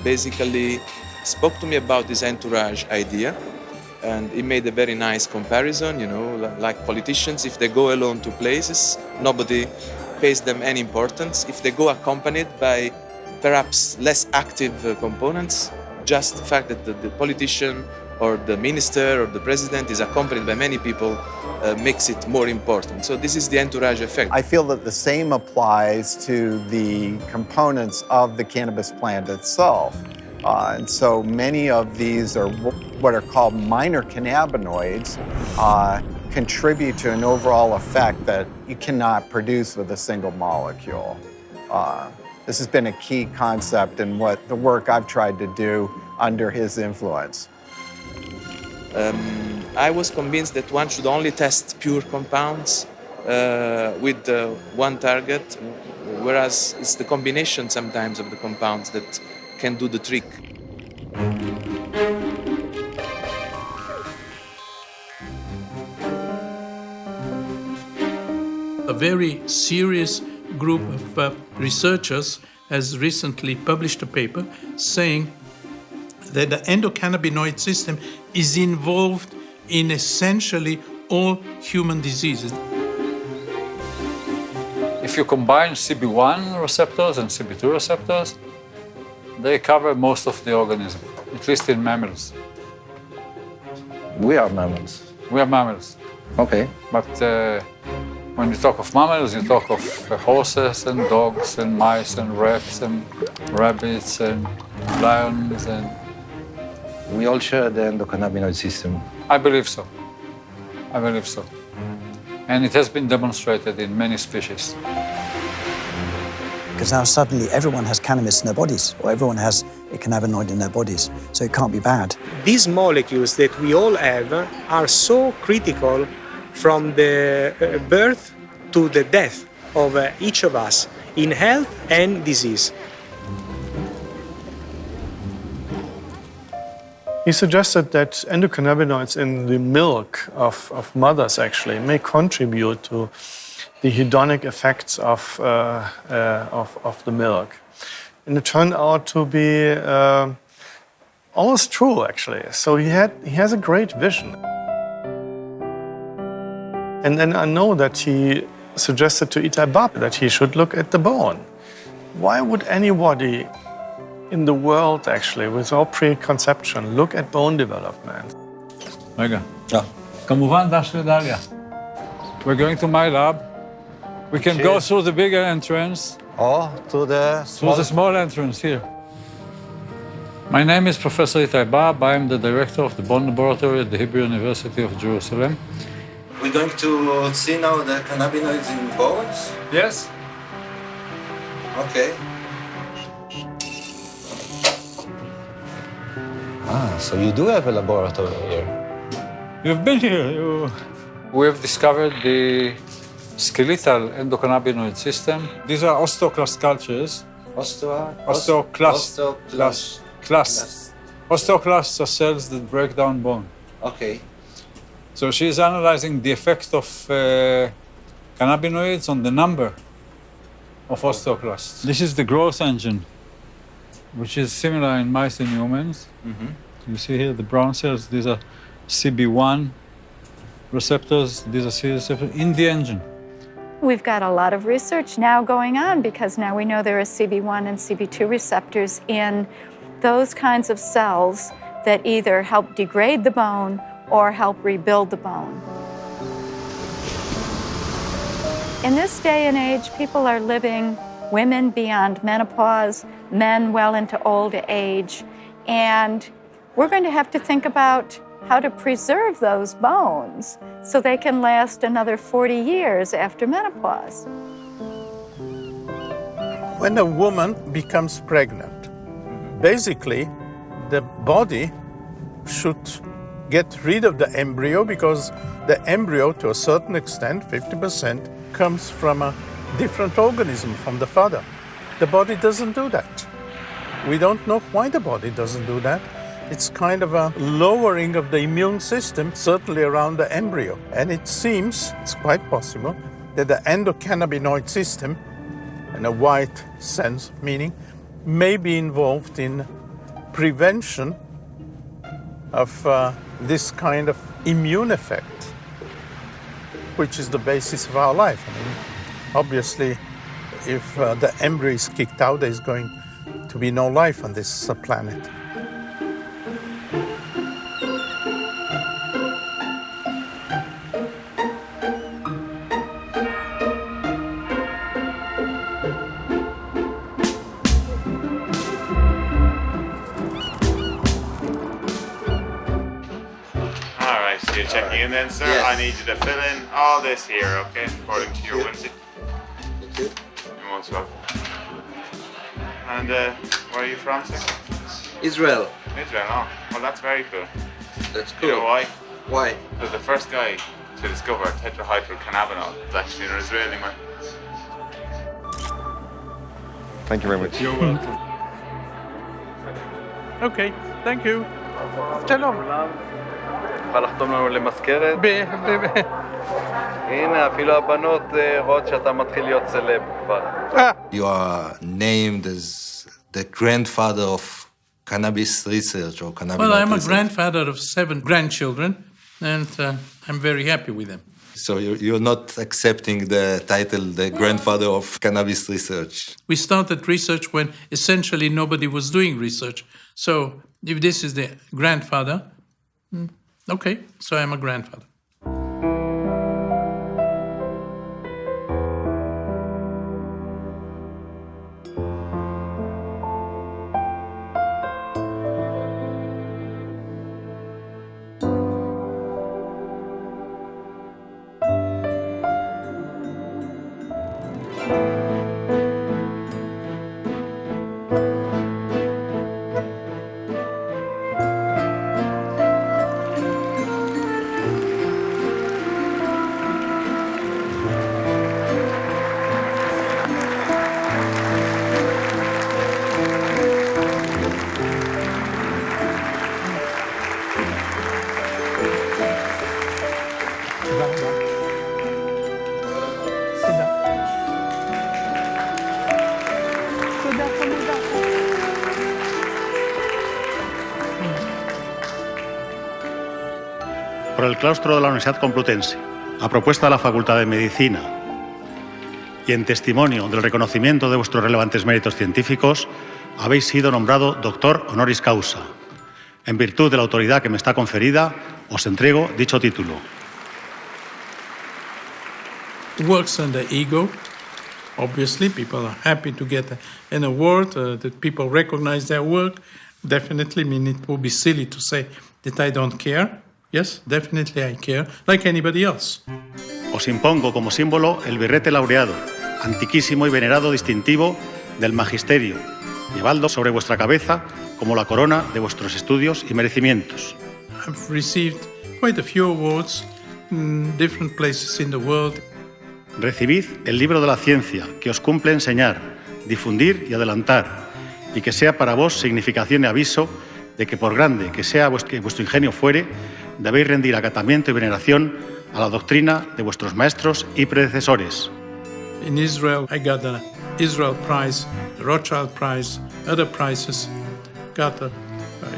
Speaker 20: basically spoke to me about this entourage idea, and he made a very nice comparison, you know, like politicians, if they go alone to places, nobody pays them any importance. If they go accompanied by perhaps less active components, just the fact that the politician or the minister or the president is accompanied by many people makes it more important. So this is the entourage effect.
Speaker 1: I feel that the same applies to the components of the cannabis plant itself. And so many of these are what are called minor cannabinoids, contribute to an overall effect that you cannot produce with a single molecule. This has been a key concept in what the work I've tried to do under his influence.
Speaker 20: I was convinced that one should only test pure compounds with one target, whereas it's the combination sometimes of the compounds that can do the trick.
Speaker 5: A very serious group of researchers has recently published a paper saying that the endocannabinoid system is involved in essentially all human diseases.
Speaker 7: If you combine CB1 receptors and CB2 receptors, they cover most of the organism, at least in mammals.
Speaker 6: We are mammals.
Speaker 7: We are mammals.
Speaker 6: Okay.
Speaker 7: But when you talk of mammals, you talk of horses and dogs and mice and rats and rabbits and lions and...
Speaker 6: We all share the endocannabinoid system.
Speaker 7: I believe so. I believe so. And it has been demonstrated in many species.
Speaker 13: Because now suddenly everyone has cannabis in their bodies, or everyone has a cannabinoid in their bodies, so it can't be bad.
Speaker 15: These molecules that we all have are so critical from the birth to the death of each of us in health and disease.
Speaker 22: He suggested that endocannabinoids in the milk of mothers actually may contribute to the hedonic effects of the milk. And it turned out to be almost true, actually. So he has a great vision. And then I know that he suggested to Itai Bab that he should look at the bone. Why would anybody in the world, actually, without preconception, look at bone development?
Speaker 7: רגע. כמובן, דש לדליה. We're going to my lab. We can go through the bigger entrance.
Speaker 6: Or to the
Speaker 7: small entrance here. My name is Professor Itai Bab. I am the director of the Bone Laboratory at the Hebrew University of Jerusalem.
Speaker 6: We're going to see now the cannabinoids in bones?
Speaker 7: Yes.
Speaker 6: Okay. So you do have a laboratory here.
Speaker 7: You've been here. We have discovered the skeletal endocannabinoid system. These are osteoclast cultures. Osteoclasts are cells that break down bone.
Speaker 6: Okay.
Speaker 7: So she is analyzing the effect of cannabinoids on the number of osteoclasts. This is the growth engine, which is similar in mice and humans. You see here the brown cells. These are CB1 receptors. These are C receptors in the engine.
Speaker 8: We've got a lot of research now going on because now we know there are CB1 and CB2 receptors in those kinds of cells that either help degrade the bone or help rebuild the bone. In this day and age, people are living, women beyond menopause, men well into old age, and we're going to have to think about how to preserve those bones so they can last another 40 years after menopause.
Speaker 22: When a woman becomes pregnant, basically the body should get rid of the embryo because the embryo, to a certain extent, 50%, comes from a different organism from the father. The body doesn't do that. We don't know why the body doesn't do that. It's kind of a lowering of the immune system, certainly around the embryo. And it seems, it's quite possible, that the endocannabinoid system, in a wide sense of meaning, may be involved in prevention of this kind of immune effect, which is the basis of our life. I mean, obviously, if the embryo is kicked out, there's going to be no life on this planet.
Speaker 2: You're checking in then, sir? Yes. I need you to fill in all this here, okay? According to your whimsy.
Speaker 6: Thank you.
Speaker 2: You're most welcome. And where are you from, sir?
Speaker 6: Israel.
Speaker 2: Israel, oh. Well, that's very cool.
Speaker 6: That's cool.
Speaker 2: You know why?
Speaker 6: Why?
Speaker 2: Because the first guy to discover tetrahydrocannabinol was actually an Israeli man.
Speaker 1: Thank you very much.
Speaker 2: You're welcome.
Speaker 22: Okay, thank you.
Speaker 3: שלום. תוכל לחתום לנו למזכרת? הנה, אפילו הבנות רואות שאתה מתחיל להיות סלב כבר.
Speaker 4: You are named as the grandfather of cannabis research or cannabis.
Speaker 5: Well, I'm a grandfather of 7 grandchildren, and I'm very happy with them.
Speaker 4: So you're not accepting the title, the grandfather of cannabis research.
Speaker 5: We started research when essentially nobody was doing research. So if this is the grandfather, okay, so I'm a grandfather.
Speaker 10: por el claustro de la Universidad Complutense, a propuesta de la Facultad de Medicina y en testimonio del reconocimiento de vuestros relevantes méritos científicos, habéis sido nombrado doctor honoris causa. En virtud de la autoridad que me está conferida, os entrego dicho título.
Speaker 5: Works on the ego. Obviously, people are happy to get an award, that people recognize their work. Definitely, I mean, it would be silly to say that I don't care. Yes, definitely I care, like anybody else.
Speaker 10: Os impongo como símbolo el birrete laureado, antiquísimo y venerado distintivo del magisterio, llevando sobre vuestra cabeza como la corona de vuestros estudios y merecimientos.
Speaker 5: I've received quite a few awards in different places in the world.
Speaker 10: Recibid el libro de la ciencia que os cumple enseñar, difundir y adelantar, y que sea para vos significación y aviso de que por grande que sea vuestro ingenio fuere, debéis rendir acatamiento y veneración a la doctrina de vuestros maestros y predecesores.
Speaker 5: In Israel, I got the Israel Prize, the Rothschild Prize, other prizes. Got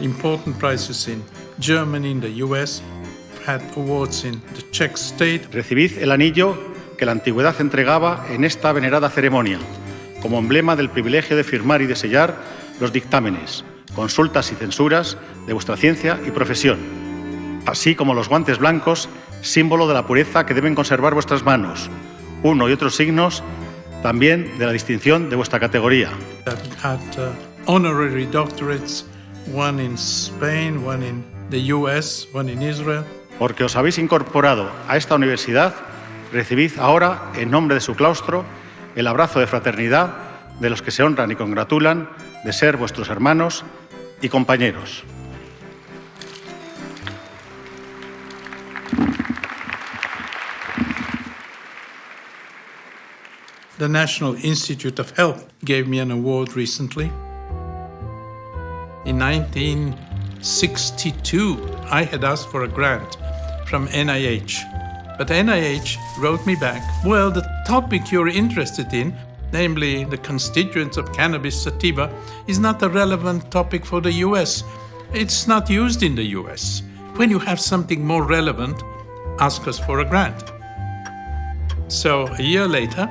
Speaker 5: important prizes in Germany, in the US. Had awards in the Czech state.
Speaker 10: Recibid el anillo que la antigüedad entregaba en esta venerada ceremonia, como emblema del privilegio de firmar y de sellar los dictámenes, consultas y censuras de vuestra ciencia y profesión, así como los guantes blancos, símbolo de la pureza que deben conservar vuestras manos, uno y otros signos también de la distinción de vuestra categoría.
Speaker 5: I've had honorary doctorates, one in Spain, one in the US, one in Israel.
Speaker 10: Porque os habéis incorporado a esta universidad, recibid ahora, en nombre de su claustro, el abrazo de fraternidad de los que se honran y congratulan de ser vuestros hermanos y compañeros.
Speaker 5: The National Institute of Health gave me an award recently. In 1962, I had asked for a grant from NIH. But NIH wrote me back, well, the topic you're interested in, namely the constituents of cannabis sativa, is not a relevant topic for the US. It's not used in the US. When you have something more relevant, ask us for a grant. So a year later,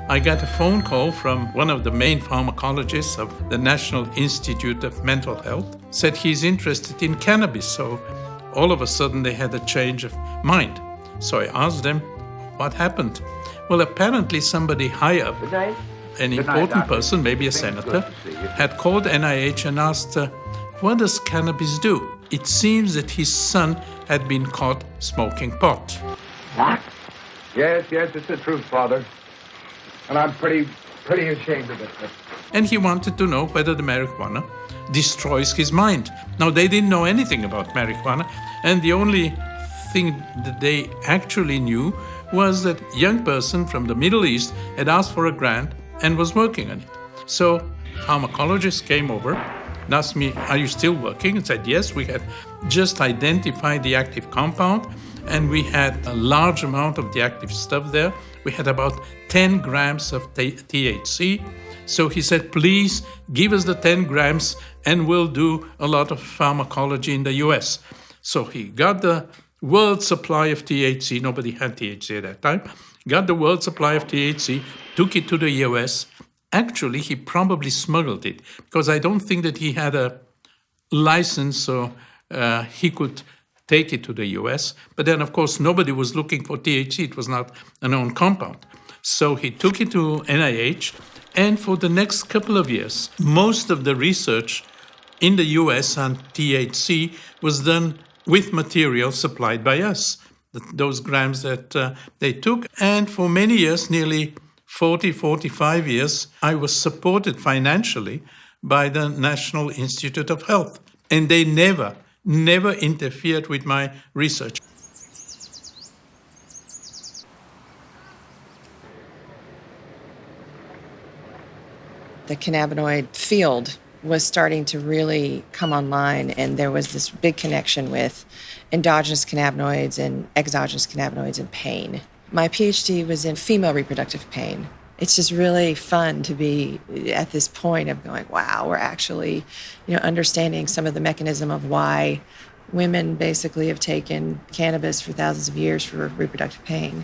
Speaker 5: I got a phone call from one of the main pharmacologists of the National Institute of Mental Health, said he's interested in cannabis. So all of a sudden they had a change of mind. So I asked them, what happened? Well, apparently somebody high up, an important person, maybe a senator, had called NIH and asked, what does cannabis do? It seems that his son had been caught smoking pot.
Speaker 14: What? Yes, it's the truth, Father. And I'm pretty ashamed of it.
Speaker 5: And he wanted to know whether the marijuana destroys his mind. Now, they didn't know anything about marijuana, and the only thing that they actually knew was that a young person from the Middle East had asked for a grant and was working on it. So pharmacologists came over and asked me, are you still working? And said, yes, we had just identified the active compound and we had a large amount of the active stuff there. We had about 10 grams of THC. So he said, please give us the 10 grams and we'll do a lot of pharmacology in the US. So he got the world supply of THC. Nobody had THC at that time. Got the world supply of THC, took it to the US. Actually, he probably smuggled it because I don't think that he had a license so he could take it to the US. But then, of course, nobody was looking for THC. It was not a known compound. So he took it to NIH. And for the next couple of years, most of the research in the US on THC was done with material supplied by us, those grams that they took. And for many years, nearly 40, 45 years, I was supported financially by the National Institute of Health. And they never interfered with my research.
Speaker 16: The cannabinoid field was starting to really come online, and there was this big connection with endogenous cannabinoids and exogenous cannabinoids and pain. My PhD was in female reproductive pain. It's just really fun to be at this point of going, wow, we're actually, understanding some of the mechanism of why Women basically have taken cannabis for thousands of years for reproductive pain.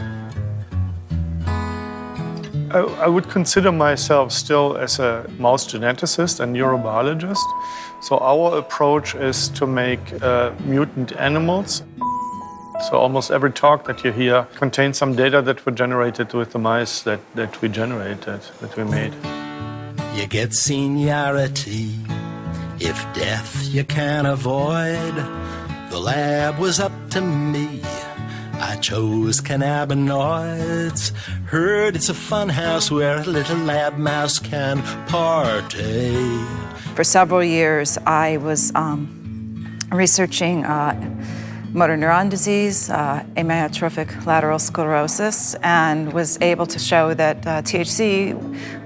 Speaker 11: I would consider myself still as a mouse geneticist and neurobiologist. So our approach is to make mutant animals. So almost every talk that you hear contains some data that were generated with the mice that we made.
Speaker 4: You get seniority if death you can't avoid. The lab was up to me. I chose cannabinoids. Heard it's a fun house where a little lab mouse can partake.
Speaker 17: For several years, I was researching motor neuron disease, amyotrophic lateral sclerosis, and was able to show that THC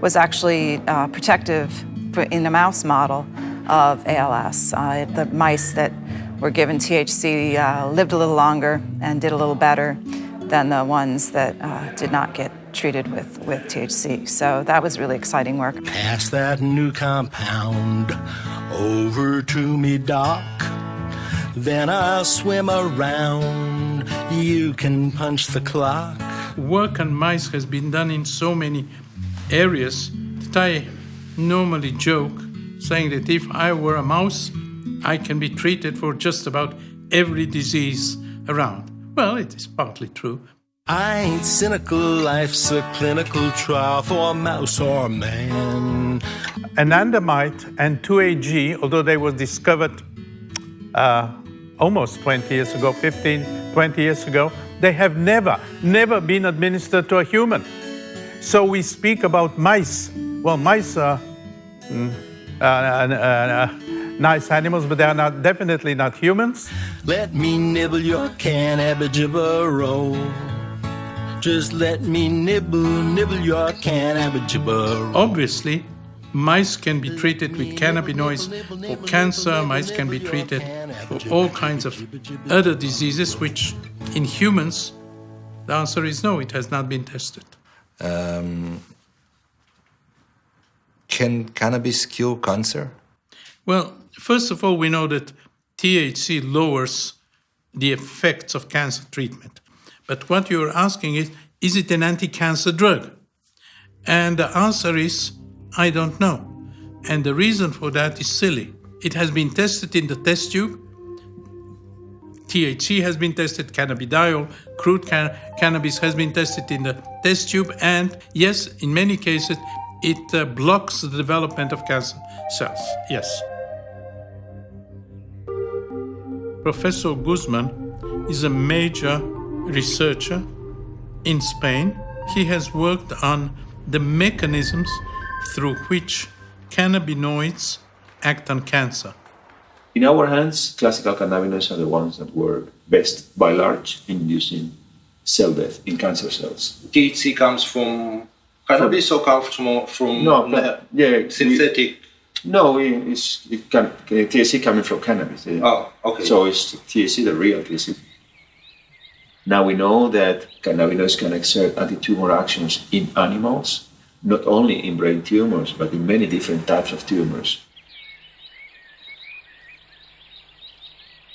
Speaker 17: was actually protective in a mouse model of ALS. The mice that were given THC lived a little longer and did a little better than the ones that did not get treated with THC. So that was really exciting work.
Speaker 4: Pass that new compound over to me, doc. Then I'll swim around. You can punch the clock.
Speaker 5: Work on mice has been done in so many areas that I normally joke, saying that if I were a mouse, I can be treated for just about every disease around. Well, it is partly true.
Speaker 4: I ain't cynical, life's a clinical trial for mouse or man.
Speaker 22: Anandamide and 2-AG, although they were discovered almost 20 years ago, 15, 20 years ago, they have never been administered to a human. So we speak about mice. Well, mice are nice animals, but they are definitely not humans.
Speaker 4: Let me nibble your cannabis. Just let me nibble your cannabis.
Speaker 5: Obviously, mice can be treated with cannabinoids for cancer. Mice can be treated for all kinds of other diseases, which in humans, the answer is no, it has not been tested.
Speaker 4: Can cannabis cure cancer?
Speaker 5: Well, first of all, we know that THC lowers the effects of cancer treatment. But what you're asking is it an anti-cancer drug? And the answer is, I don't know. And the reason for that is silly. It has been tested in the test tube. THC has been tested, cannabidiol, crude cannabis has been tested in the test tube. And yes, in many cases, it blocks the development of cancer cells. Yes. Professor Guzman is a major researcher in Spain. He has worked on the mechanisms through which cannabinoids act on cancer.
Speaker 12: In our hands, classical cannabinoids are the ones that work best, by large, in inducing cell death in cancer cells.
Speaker 6: THC comes from cannabis or comes from synthetic?
Speaker 12: THC coming from cannabis. Yeah.
Speaker 6: Oh, okay.
Speaker 12: So it's THC, the real THC. Now we know that cannabinoids can exert anti-tumor actions in animals, not only in brain tumors, but in many different types of tumors.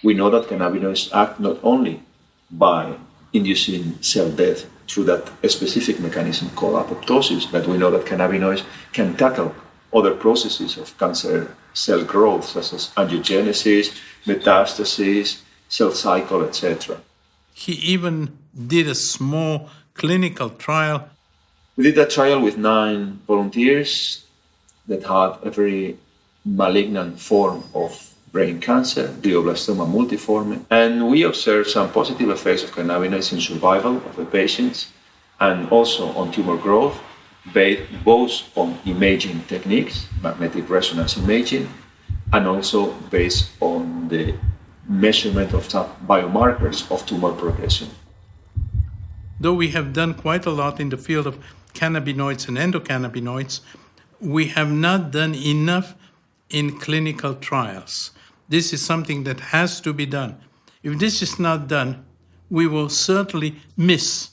Speaker 12: We know that cannabinoids act not only by inducing cell death through that specific mechanism called apoptosis, but we know that cannabinoids can tackle other processes of cancer cell growth, such as angiogenesis, metastasis, cell cycle, etc.
Speaker 5: He even did a small clinical trial.
Speaker 12: We did a trial with 9 volunteers that had a very malignant form of brain cancer, glioblastoma multiforme, and we observed some positive effects of cannabinoids in survival of the patients and also on tumor growth, based both on imaging techniques, magnetic resonance imaging, and also based on the measurement of some biomarkers of tumor progression.
Speaker 5: Though we have done quite a lot in the field of cannabinoids and endocannabinoids, we have not done enough in clinical trials. This is something that has to be done. If this is not done, we will certainly miss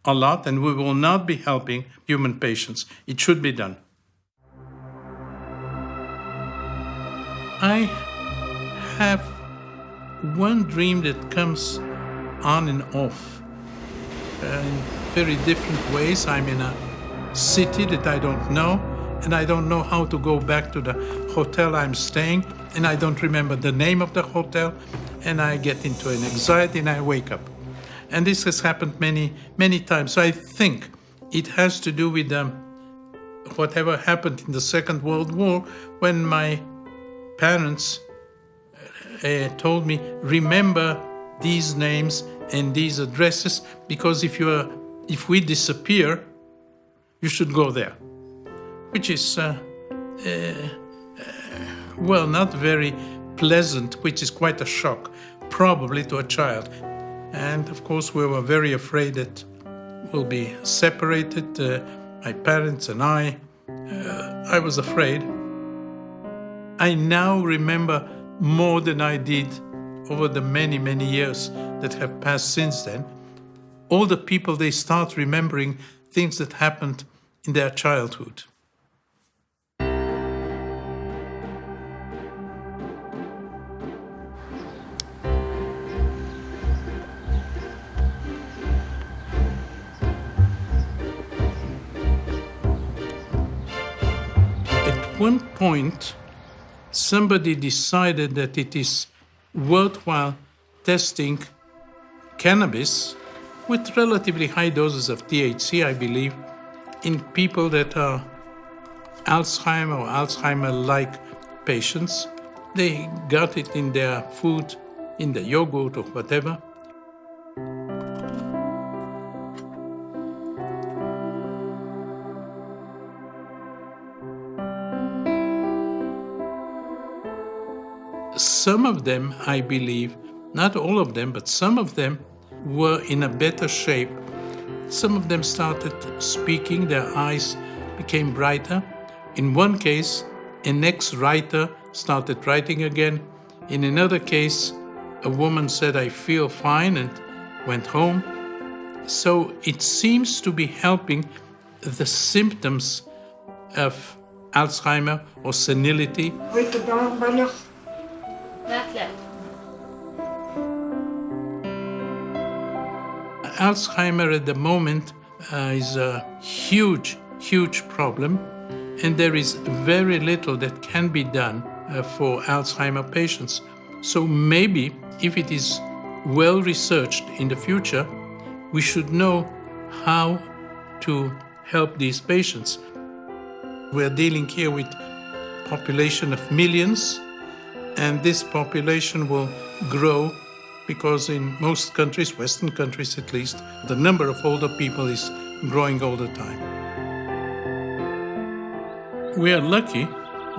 Speaker 5: a lot and we will not be helping human patients. It should be done. I have one dream that comes on and off in very different ways. I'm in a city that I don't know, and I don't know how to go back to the hotel I'm staying, and I don't remember the name of the hotel, and I get into an anxiety and I wake up. And this has happened many, many times. So I think it has to do with whatever happened in the Second World War when my parents told me, remember these names and these addresses, because if we disappear, you should go there. Which is, well, not very pleasant, which is quite a shock, probably to a child. And of course, we were very afraid that we'll be separated, my parents and I. I was afraid. I now remember more than I did over the many, many years that have passed since then. All the people, they start remembering things that happened in their childhood. At one point, somebody decided that it is worthwhile testing cannabis with relatively high doses of THC, I believe, in people that are Alzheimer or Alzheimer-like patients. They got it in their food, in the yogurt or whatever. Some of them, I believe, not all of them, but some of them were in a better shape. Some of them started speaking, their eyes became brighter. In one case, an ex-writer started writing again. In another case, a woman said, I feel fine, and went home. So it seems to be helping the symptoms of Alzheimer or senility. Alzheimer at the moment is a huge, huge problem, and there is very little that can be done for Alzheimer patients. So maybe if it is well researched in the future, we should know how to help these patients. We're dealing here with a population of millions, and this population will grow because in most countries, Western countries at least, the number of older people is growing all the time. We are lucky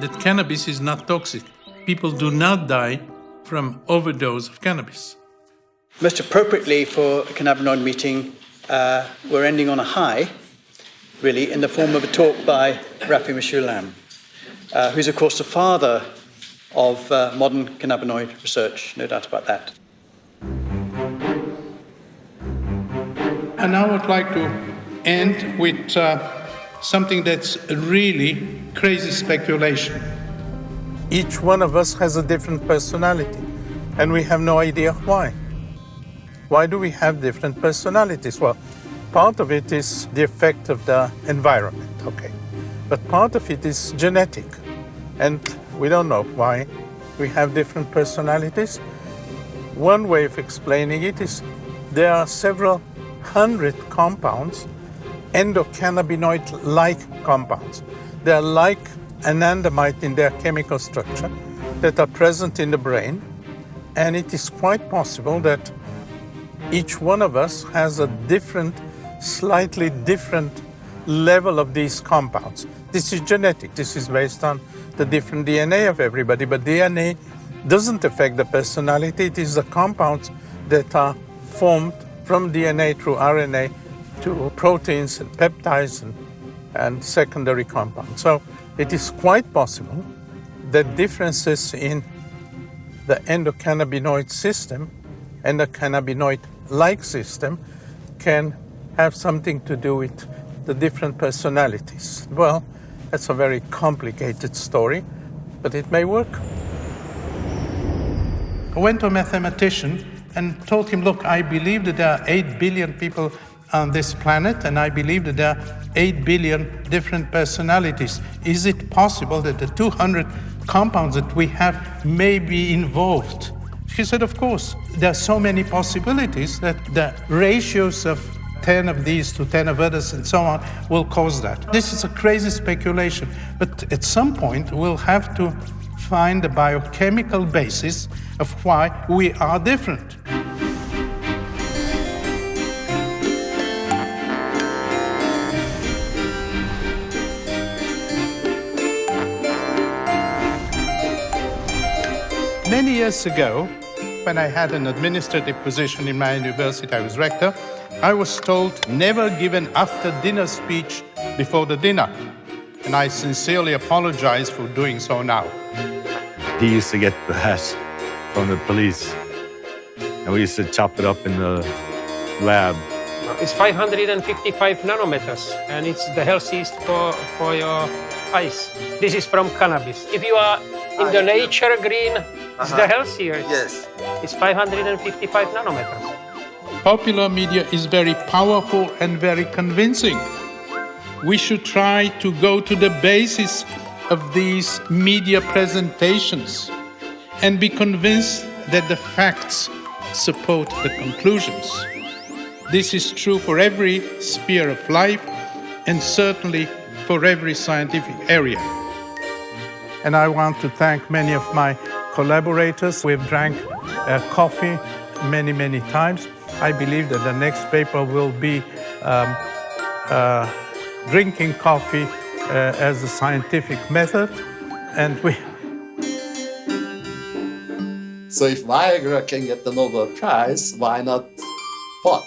Speaker 5: that cannabis is not toxic. People do not die from overdose of cannabis.
Speaker 9: Most appropriately for a cannabinoid meeting, we're ending on a high, really, in the form of a talk by Rafi Meshulam, who's of course the father of modern cannabinoid research, no doubt about that.
Speaker 5: And I would like to end with something that's really crazy speculation.
Speaker 22: Each one of us has a different personality, and we have no idea why. Why do we have different personalities? Well, part of it is the effect of the environment, okay? But part of it is genetic, and we don't know why we have different personalities. One way of explaining it is there are several hundred compounds, endocannabinoid-like compounds. They are like Anandamide in their chemical structure that are present in the brain, and it is quite possible that each one of us has a different, slightly different level of these compounds. This is genetic. This is based on the different DNA of everybody, but DNA doesn't affect the personality. It is the compounds that are formed from DNA through RNA to proteins and peptides and secondary compounds. So it is quite possible that differences in the endocannabinoid system and the cannabinoid-like system can have something to do with the different personalities. Well, that's a very complicated story, but it may work.
Speaker 5: I went to a mathematician and told him, look, I believe that there are 8 billion people on this planet, and I believe that there are 8 billion different personalities. Is it possible that the 200 compounds that we have may be involved? He said, of course. There are so many possibilities that the ratios of 10 of these to 10 of others and so on will cause that. This is a crazy speculation, but at some point we'll have to find the biochemical basis of why we are different. Many years ago, when I had an administrative position in my university, I was rector, I was told never give an after-dinner speech before the dinner. And I sincerely apologize for doing so now.
Speaker 18: He used to get the hash from the police, and we used to chop it up in the lab.
Speaker 19: It's 555 nanometers, and it's the healthiest for your eyes. This is from cannabis. If you are in the nature green, it's the healthier.
Speaker 23: Yes.
Speaker 19: It's 555 nanometers.
Speaker 5: Popular media is very powerful and very convincing. We should try to go to the basis of these media presentations and be convinced that the facts support the conclusions. This is true for every sphere of life and certainly for every scientific area. And I want to thank many of my collaborators. We've drank coffee many, many times. I believe that the next paper will be drinking coffee as a scientific method, and
Speaker 24: So if Viagra can get the Nobel Prize, why not pot?